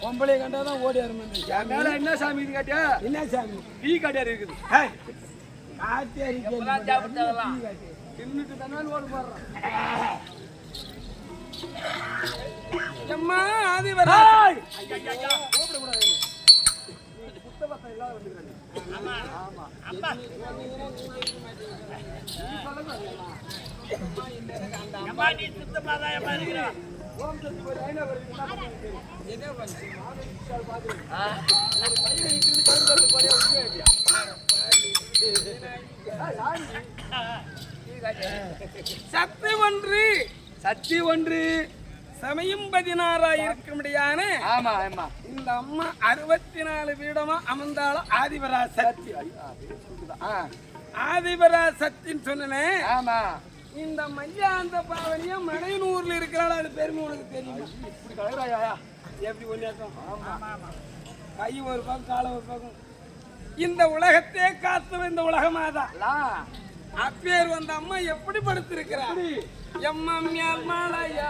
பொம்பளை கண்டாதான் ஓடி வரும். மேல என்ன சாமி இது காட்டியா? என்ன சாமி? டீ காட்டியாரு இருக்குது. தின்னுட்டு தானே ஓடு போடுறான். எம்மா ஆதிவரா கூப்பிடக்கூடாது. புத்தகத்தை இல்லாத வந்துக்கிறாங்க. ஆமா நீ சுத்தமாதான் இருக்கிறா. ஓம் சக்தி ஒரு ஐநா வருது. என்ன பண்ண சக்தி ஒன்று சக்தி ஒன்று சமயம் 16 இருக்க முடியான. ஆமா ஆமா. இந்த அம்மா 64 வீடமா அமர்ந்தாலும் ஆதிபரா சக்தி. ஆதிபரா சக்தின்னு சொன்னேன். ஆமா. இந்த மல்லியாந்த பாவனியும் மனையனூர்ல இருக்கிறாள். அது பெருமை உனக்கு தெரியுமா? இப்படி கலராயா எப்படி ஒன்றாட்டம்? கை ஒரு பக்கம் கால ஒரு பக்கம். இந்த உலகத்தையே காத்து இந்த உலகமாதான் அப்பேர் வந்த அம்மா எப்படி படுத்திருக்கிறார்? எம்மாமியார் மாலையா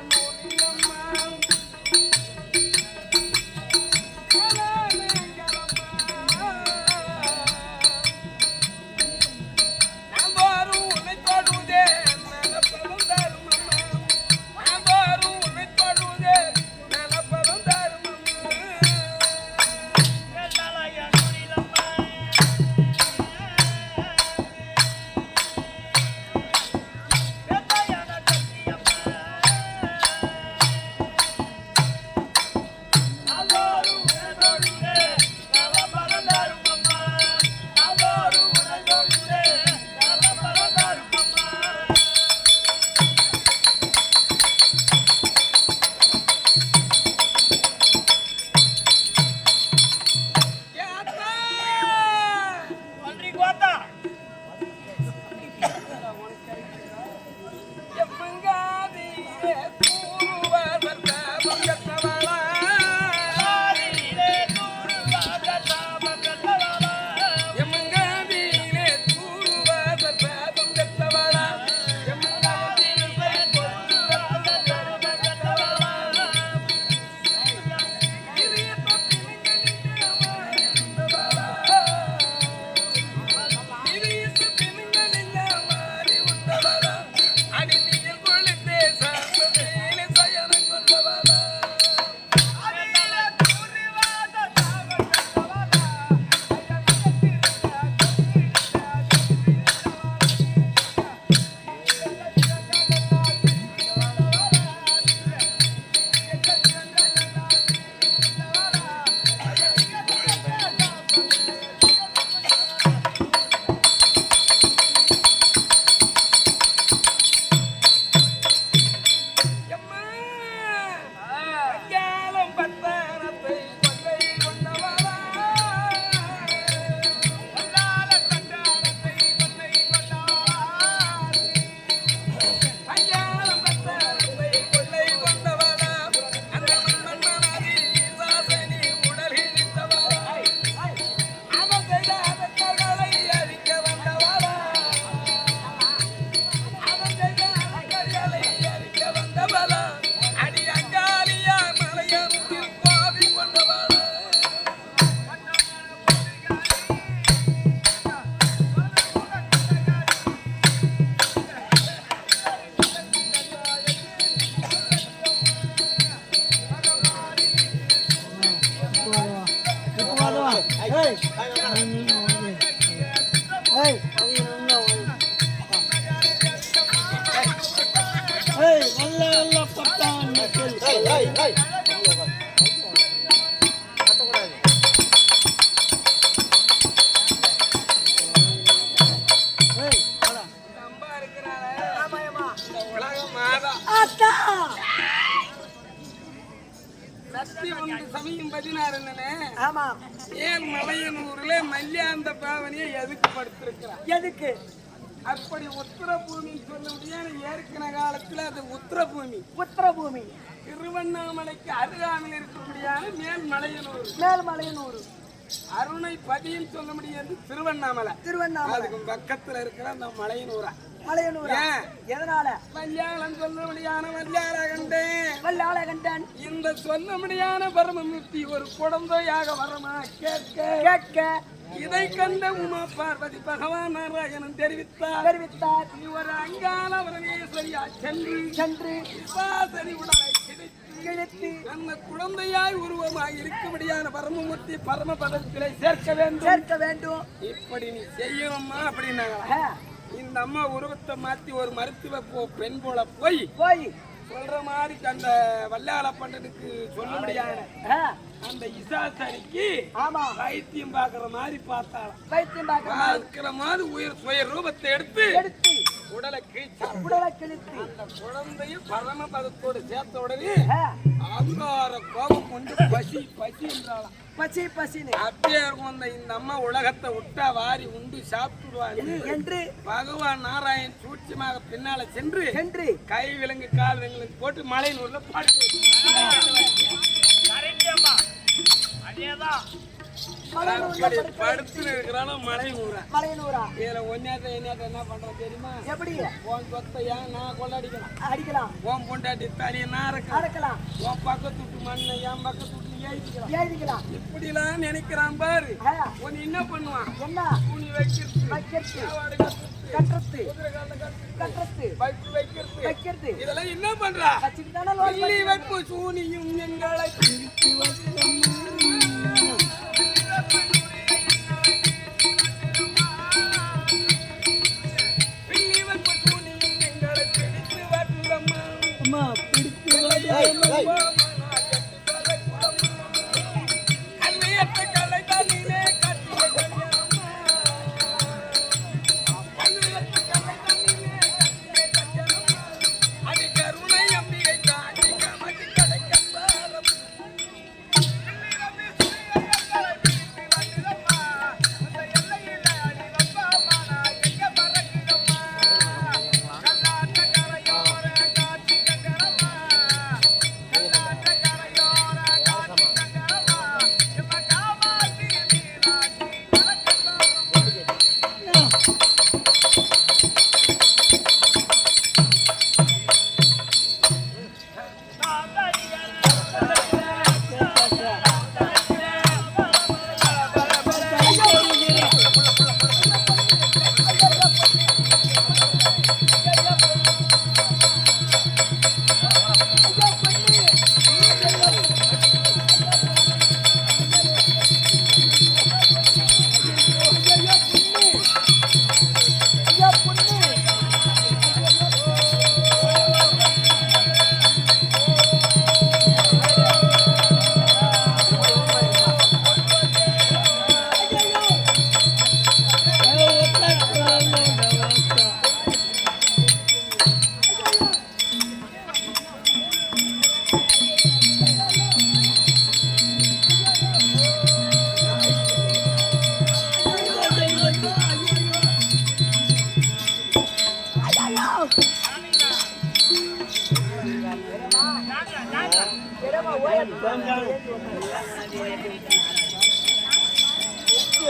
சமயம் 16 ஆமா. ஏன் மலையனூர்ல மல்லியாந்த பாவனியை எதுக்கு படுத்திருக்கிறார்? எதுக்கு? அப்படி உத்தரபூமி சொல்ல முடியாது. ஏற்கன காலத்துல அது உத்தரபூமி. உத்தரபூமி திருவண்ணாமலைக்கு அருகாமையில் இருக்க முடியாது. மேல்மலையனூர். மேல்மலையனூர். அருணை பதின்னு சொல்ல முடியாது. திருவண்ணாமலை. திருவண்ணாமலை அதுக்கு பக்கத்துல இருக்கிற அந்த மலையனூரா. மலையனூரா? ஏன்? எதனால? மல்யாளம் சொல்லும்படியான மல்யாள கண்டேன். வல்லாள கண்டன் இந்த சொல்லும்படியான பரமமூர்த்தி ஒரு குழந்தையாக வரமா கேட்க கேட்க இதை கண்ட உமா பார்வதி பகவான் நாராயணன் தெரிவித்தார். நீ ஒரு அங்காள பரமேஸ்வரியா சென்று விசாசரி உடலை கிழித்து அந்த குழந்தையாய் உருவமாய் இருக்கும்படியான பரமமூர்த்தி பரமபதத்திலே சேர்க்க வேண்டும். இப்படி நீ செய்யணுமா அப்படின்னாங்களா? இந்த அம்மா உருவத்தை மாத்தி ஒரு மருத்துவ பெண் போல போய் சொல்ற மாதிரி அந்த வல்லாள பண்டனுக்கு சொல்ல முடியாது. அந்த இசாசரிக்கு வைத்தியம் பாக்குற மாதிரி பார்க்கிற மாதிரி உயிர் சுய ரூபத்தை எடுத்து உடலை கிழித்து அந்த குழந்தையும் பரமபதத்தோடு சேர்த்த உடனே அங்கார கோபம் கொண்டு பசி என்றாலாம். அப்படியே இருக்கும். இந்த அம்மா உலகத்தை விட்டா வாரி உண்டு சாப்பிடுவாங்க என்று பகவான் நாராயண் சூட்சமாக பின்னால சென்று கை விலங்கு கால் விலங்கு போட்டு மலையனூர்ல படுத்து இருக்கிறான மலையனூரா. இதுல ஒன்னாத்த என்ன பண்றோம் தெரியுமா? எப்படி உன் சொத்தையா நான் கொள்ளடிக்கலாம், உன் பொண்டாட்டி தனியை நான் அறக்கலாம், உன் பக்கத்து விட்டு மண்ணை என் பக்கத்து விட்டு ஏறிக்கலாம். இப்படி எல்லாம் நினைக்கிறான் பாரு. உன் என்ன பண்ணுவான்? துணி வைக்கிறது இதெல்லாம் என்ன பண்றா? வைப்பு சூனியும் எங்களை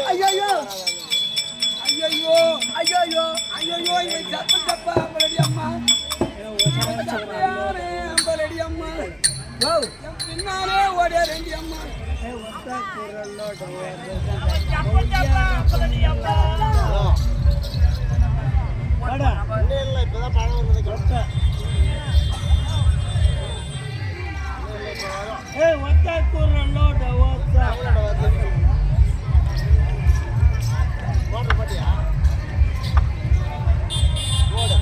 ஐயோ ஐயோ ஐயோ ஐயோ இங்க சப்ப சப்பா அம்பலடி அம்மா சப்பையாரே அம்பலடி அம்மா பின்னாலே ஓடிய ரெண்டி அம்மா சப்ப சப்பா அம்பலடி அம்மா வாடா இல்ல இப்பதான் பணம் வந்தது ஏய் ஒத்த குரலோட ஒத்த வாடா பாட்டியா ஓடு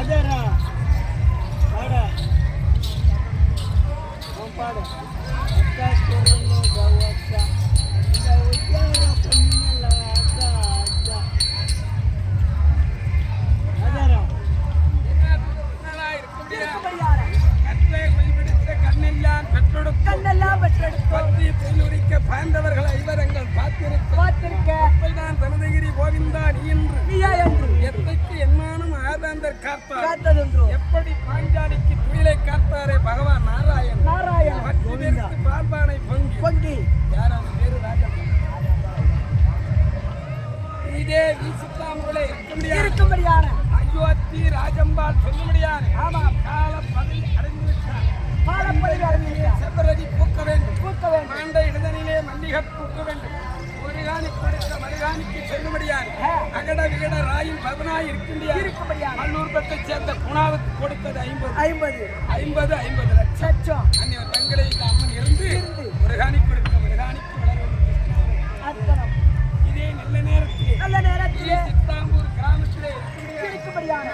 அதரா வாடா ஓ பாடு ஒத்த குரலோட ஒத்த இந்த உயர பொன்னல அடா அடா அதரா கண்ணெல்லாம் பெற்றெடுக்க பாண்டவர்கள் ஐவரங்கள் பார்த்திருக்க தான் தனதகிரி கோவிந்தா நீ என்று எத்தைக்கு என்னானும் ஆதாந்தர் காத்தார் எப்படி பாஞ்சாலிக்கு துயிலை காத்தாரே பகவான் நாராயணன் 10 பேருக்கு பால்பானை பொங்கி யாராவது பேரு ராஜா நீ சித்தாம்பூரிலே இருக்கும்படியான அயோத்தி ராஜம்பால் சொல்லும்படியான ஆமா கால பதவி அடைந்து விட்டார். பாலப்படி அறிவிக்கிறார். செவ்வரடி பூக்க வேண்டும், பூக்க வேண்டும். மாண்ட இடதனிலே மல்லிகை பூக்க வேண்டும். ஒருகாணி கொடுத்த மறுகாணிக்கு செல்லும்படியான அகட விகட ராயில் பவனாய் இருக்கும்படியான மல்லூர்பத்தைச் சேர்ந்த குணாவுக்கு கொடுத்தது 50 50 லட்சம். லட்சம் அன்னைய பெண்களை இந்த அம்மன் இருந்து ஒருகாணி கொடுத்த மறுகாணிக்கு வளர வேண்டும். அர்த்தம். இதே நல்ல நேரத்திலே நல்ல நேரத்திலே சித்தாம்பூர் கிராமத்திலே இருக்கும்படியான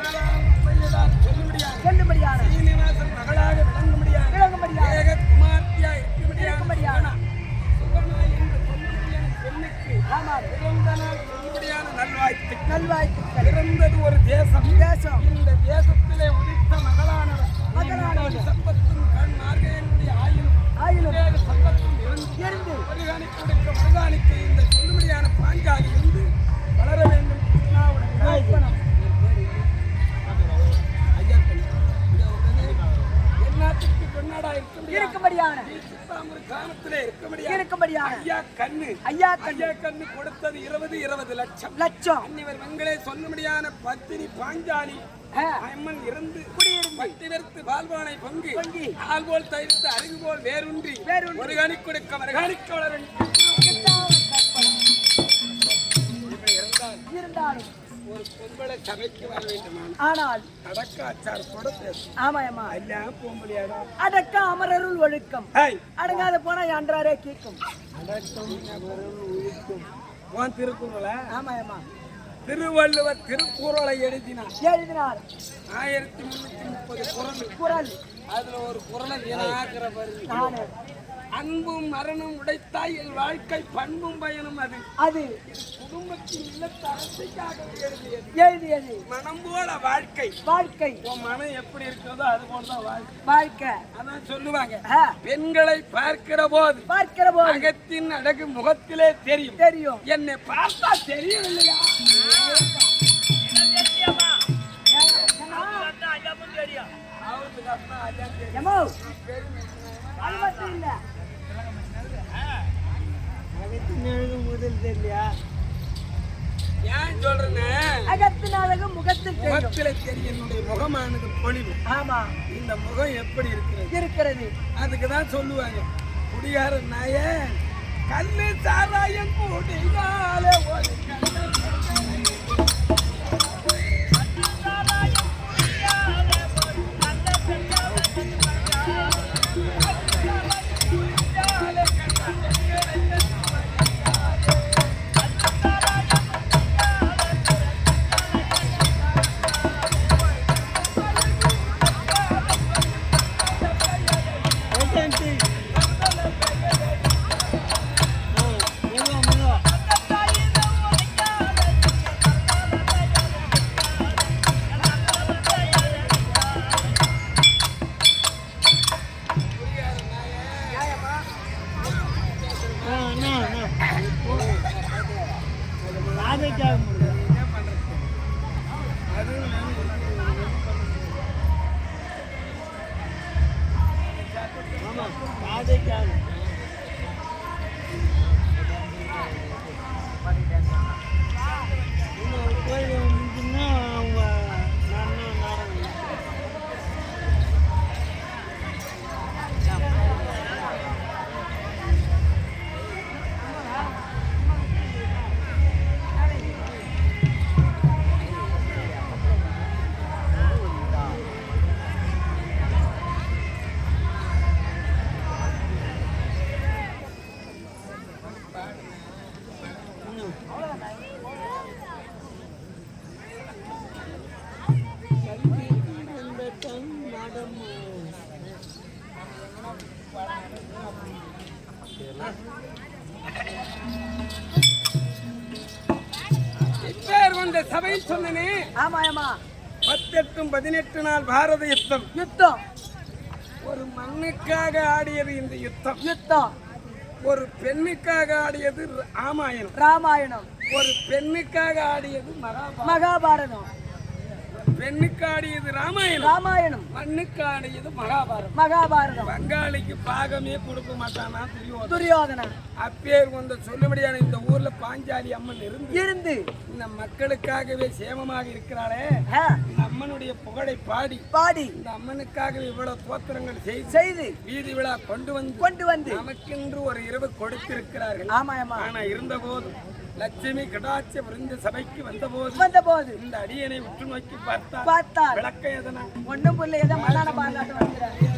சொல்லும்படியான செல்லும்படியான சீனிவாசன் மகளாக விளங்கும்படியான ஏக குமார்த்தியா இருக்கும்படியான சுகர்ணா என்ற சொல்லும்படியான பெண்ணுக்கு ஆமா பிறந்தநாள் சொல்லும்படியான நல்வாழ்த்துக்கள். நல்வாழ்த்துக்கள். பிறந்தது ஒரு தேசம். இந்த தேசத்திலே உதித்த மகளானவர் சம்பத்தும் கண் மார்கையினுடைய ஆயிலும் வேறு சம்பத்தும் இருந்து மருகாணி கொடுக்க மருகாணிக்கு இந்த சொல்லும்படியான பாஞ்சாலி இருந்து வளர வேண்டும். கிருஷ்ணாவுடைய கற்பனம். எந்நாட்டுக்கு பெண்ணாடா இருக்கும்படியான சித்தாம்பூர் கிராமத்திலே இருக்கும்படியான ஐயா கண்ணு கொடுத்தது 20 லட்சம். அன்னிவர் மங்களே சொல்லும்படியான பத்தினி பாஞ்சாலி அம்மன் இருந்து பட்டி வெறுத்து பால்வானை பொங்கி ஆள்போல் தயிர்த்து அருகு போல் வேரூன்றி ஒரு கணி கொடுக்க மறுகாணிக்க வளர இருந்தாலும் ஒரு பொம்பளை சபைக்கு வர வேண்டுமா? ஆனால் அடக்க அச்சார் கூட பேசும். ஆமாயம்மா எல்லாம் போம்பலியாடா அடக்க அமரருள் ஒழுக்கம் அடங்காத போனா என்றாரே கேட்கும். உன் திருக்குறளை ஆமாயம்மா திருவள்ளுவர் திருக்குறளை எழுதினார். 1330 குறள். அதுல ஒரு குறளை வீணாக்கிற பாருங்க. அன்பும் மரணம் உடைத்தாய் என் வாழ்க்கை பண்பும் பயனும் அது குடும்பத்தின் இல்லத்து அரசைக்காக எழுதியது. மனம் போல வாழ்க்கை உன் மனம் எப்படி இருக்கிறதோ அது போலதான் வாழ்க்கை. அதான் சொல்லுவாங்க, பெண்களை பார்க்கிற போது அகத்தின் அழகு முகத்திலே தெரியும். என்னை பார்த்தா தெரியும் இல்லையா? முதல் தெரியலையா? ஏன் சொல்றேன்னு அகத்தின் அழகு முகத்திலே தெரியும். என்னுடைய முகமானது பொலிவு. ஆமா இந்த முகம் எப்படி இருக்கிறது அதுக்குதான் சொல்லுவாங்க, குடிகார நாய கல்லு சாராயம் குடிகால ஒரு சபையில் சொன்னனே. ஆமாயம்மா 18 நாள் பாரத யுத்தம். ஒரு மண்ணுக்காக ஆடியது இந்த யுத்தம். ஒரு பெண்ணுக்காக ஆடியது ராமாயணம். ஒரு பெண்ணுக்காக ஆடியது மகாபாரதம். பெண்ணுக்காடியது ராமாயணம். ராமாயணம். மண்ணுக்காடியது மகாபாரதம். மகாபாரதம். பங்காளிக்கு பாகமே கொடுக்க மாட்டானா துரியோதனா. அப்பேர் கொண்ட சொல்லுபடியான இந்த ஊர்ல பாஞ்சாலி அம்மன் இருந்து இந்த மக்களுக்காகவே சேமமாக இருக்கிறாளே, இந்த அம்மனுடைய புகழை பாடி பாடி இந்த அம்மனுக்காகவே இவ்வளவு தோத்திரங்கள் செய்து வீதி விழா கொண்டு வந்து நமக்கென்று ஒரு இரவு கொடுத்திருக்கிறார்கள். ஆனா இருந்த போது லட்சுமி கடாட்சி விருந்த சபைக்கு வந்தபோது இந்த அடியனை உற்று நோக்கி பார்த்தா விளக்கம் எதனா ஒண்ணும் புள்ள எதை மண்ணான பாராட்டு வந்துறாரு.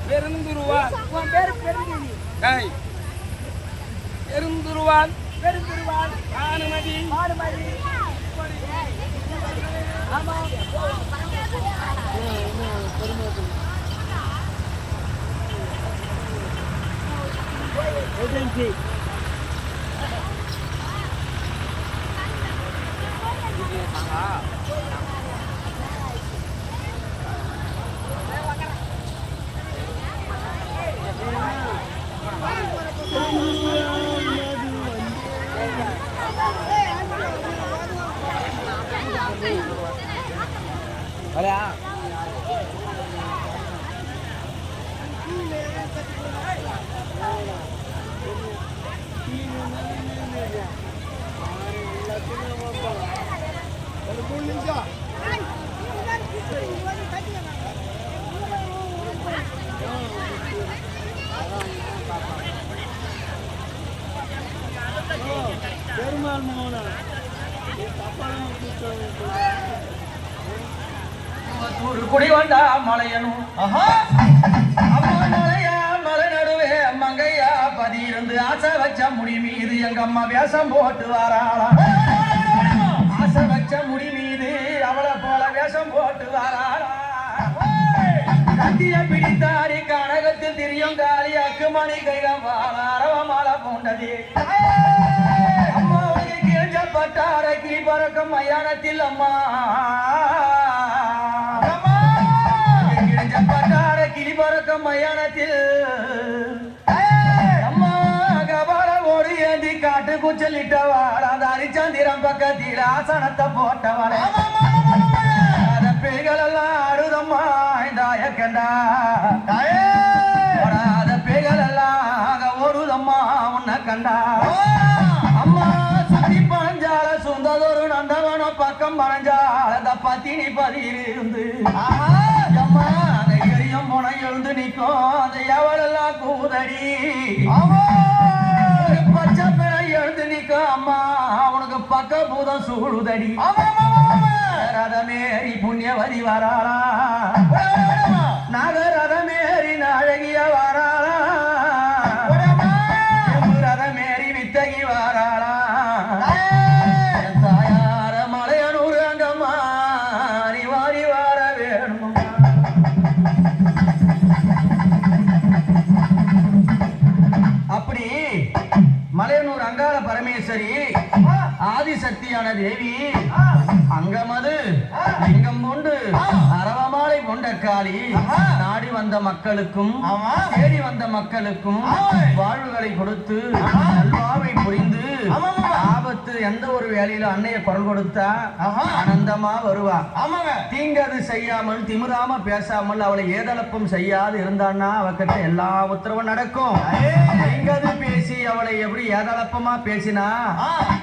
பெருந்துருவாள். உன் பேரு பெருந்தினி. பெருந்துருவாள். பெருந்துருவாள். பானுமதி. பானுமதி. ஆமா. ஏஜென்சி. பெருமாள் மோனா குடி வந்தா மலையனும் அம்மா மலையா மலை நடுவே மங்கையா பதி இருந்து ஆசை வச்ச முடி மீது எங்க அம்மா வேஷம் போட்டு வாராளா. ஆசை வச்ச முடி மீது அவளை போல வேஷம் போட்டு வாராளா. கத்திய பிடித்தாரி கனகத்தில் திரியும் காலி அக்குமணி கைகம் வாழாரவ மாலை பூண்டது. அம்மா கிழிஞ்சப்பட்டார கிளி பறக்கும் மயானத்தில் அம்மா கிழிஞ்சப்பட்டார கிளி பறக்கும் மயானத்தில் அம்மா கபால ஓடி ஏந்தி காட்டு குச்சலிட்டவாள். அந்த அரிச்சந்திரம் பக்கத்தில் ஆசனத்தை போட்டவள பெய்கள் எல்லாம் ஆடுதம்மா இந்த கண்டா பெய்கள் அம்மா உன்னை கண்டா அம்மா சுத்தி பழஞ்சால சுந்ததொரு நந்தவனம் பக்கம் பழஞ்சால பத்தினி பதியிருந்து அம்மா அந்த எரியும் முனை எழுந்து நிற்கும் அந்த எவளெல்லாம் கூதடி பச்சை பிறை எழுந்து நிற்கும் அம்மா அவனுக்கு பக்க பூதம் சூடுதடி ரதமேரி புண்ணியவதி வராளா நாகரதமேரி அழகிய வராளா ரதமேரி வித்தகி வராளா தாயார மலையனூர் அங்கம்மா நீ வாரி வார வேணும் அப்படி மலையனூர் அங்காள பரமேஸ்வரி ஆதிசக்தியான தேவி அங்கமது லிங்கம் கொண்டு அரவமாலை கொண்ட காளி நாடி வந்த மக்களுக்கும் தேடி வந்த மக்களுக்கும் வாழ்வுகளை கொடுத்து நல்வாழ்வை புரிந்து ஆபத்து எந்த ஒரு வேலையில அன்னைய குரல் கொடுத்தா ஆனந்தமா வருவா தீங்கது செய்யாமல் திமிராம பேசாமல் அவளை ஏதளப்பும் செய்யாது இருந்தான்னா அவகிட்ட எல்லா உத்தரவும் நடக்கும் தீங்கது பேசி அவளை எப்படி ஏதளப்பமா பேசினா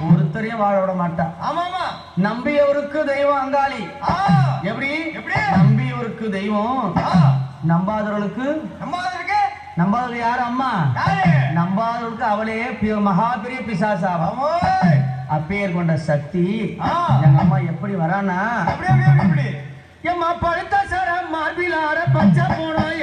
ஒருத்தரையும் வாழ விட மாட்டா நம்பியவருக்கு தெய்வம் அங்காளி எப்படி நம்பியவருக்கு தெய்வம் நம்பாதவர்களுக்கு நம்பாதவர்கள் யாரு அம்மா நம்பாதவர்களுக்கு அவளே மகா பெரிய பிசாசாவா அப்பேர் கொண்ட சக்தி எங்க அம்மா எப்படி வரானா எம்மா பழுத்த சரம் மார்பிலார பச்சை போனோம்